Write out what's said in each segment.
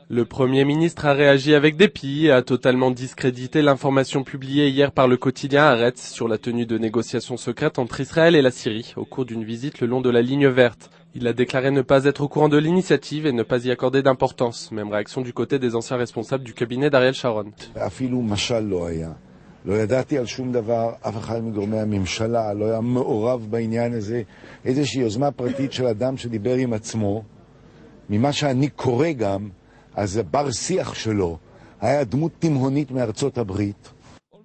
Le Premier ministre a réagi avec dépit et a totalement discrédité l'information publiée hier par le quotidien Haaretz sur la tenue de négociations secrètes entre Israël et la Syrie au cours d'une visite le long de la ligne verte. Il a déclaré ne pas être au courant de l'initiative et ne pas y accorder d'importance. Même réaction du côté des anciens responsables du cabinet d'Ariel Sharon. לא ידעתי על שום דבר, אף אחד מגורמי הממשלה לא היה מעורב בעניין הזה, איזושהי יוזמה פרטית של אדם שדיבר עם עצמו. ממה שאני קורא גם, אז הבר שיח שלו היה דמות תימהונית מארצות הברית.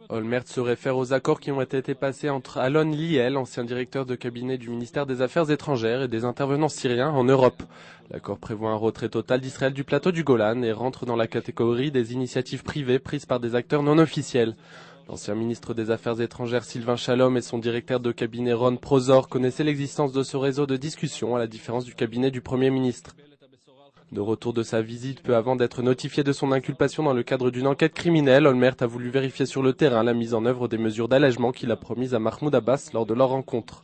Olmert se réfère aux accords qui ont été passés entre Alon Liel, ancien directeur de cabinet du ministère des Affaires étrangères, et des intervenants syriens en Europe. L'accord prévoit un retrait total d'Israël du plateau du Golan et rentre dans la catégorie des initiatives privées prises par des acteurs non officiels. L'ancien ministre des Affaires étrangères Sylvain Shalom et son directeur de cabinet Ron Prozor connaissaient l'existence de ce réseau de discussion, à la différence du cabinet du Premier ministre. De retour de sa visite peu avant d'être notifié de son inculpation dans le cadre d'une enquête criminelle, Olmert a voulu vérifier sur le terrain la mise en œuvre des mesures d'allègement qu'il a promises à Mahmoud Abbas lors de leur rencontre.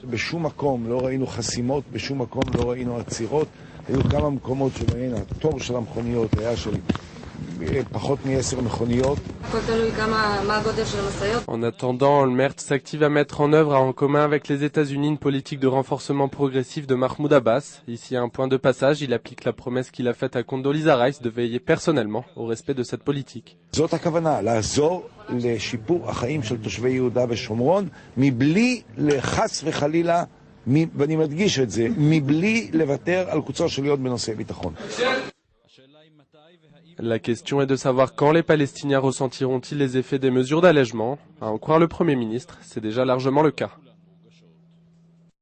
בשום מקום לא ראינו חסימות, בשום מקום לא ראינו עצירות. היו כמה מקומות שבהן התור של המכוניות היה של פחות מ10 מכוניות. En attendant, Olmert s'active à mettre en œuvre en commun avec les États-Unis une politique de renforcement progressif de Mahmoud Abbas. Ici, un point de passage, il applique la promesse qu'il a faite à Condoleezza Rice de veiller personnellement au respect de cette politique. זאת הכוונה, לעזור לשיפור החיים של תושבי יהודה ושומרון, מבלי לחס וחלילה, ואני מדגיש את זה, מבלי לוותר על קוצו של יוד בנושא ביטחון. La question est de savoir quand les Palestiniens ressentiront-ils les effets des mesures d'allègement. À en croire le Premier ministre, c'est déjà largement le cas.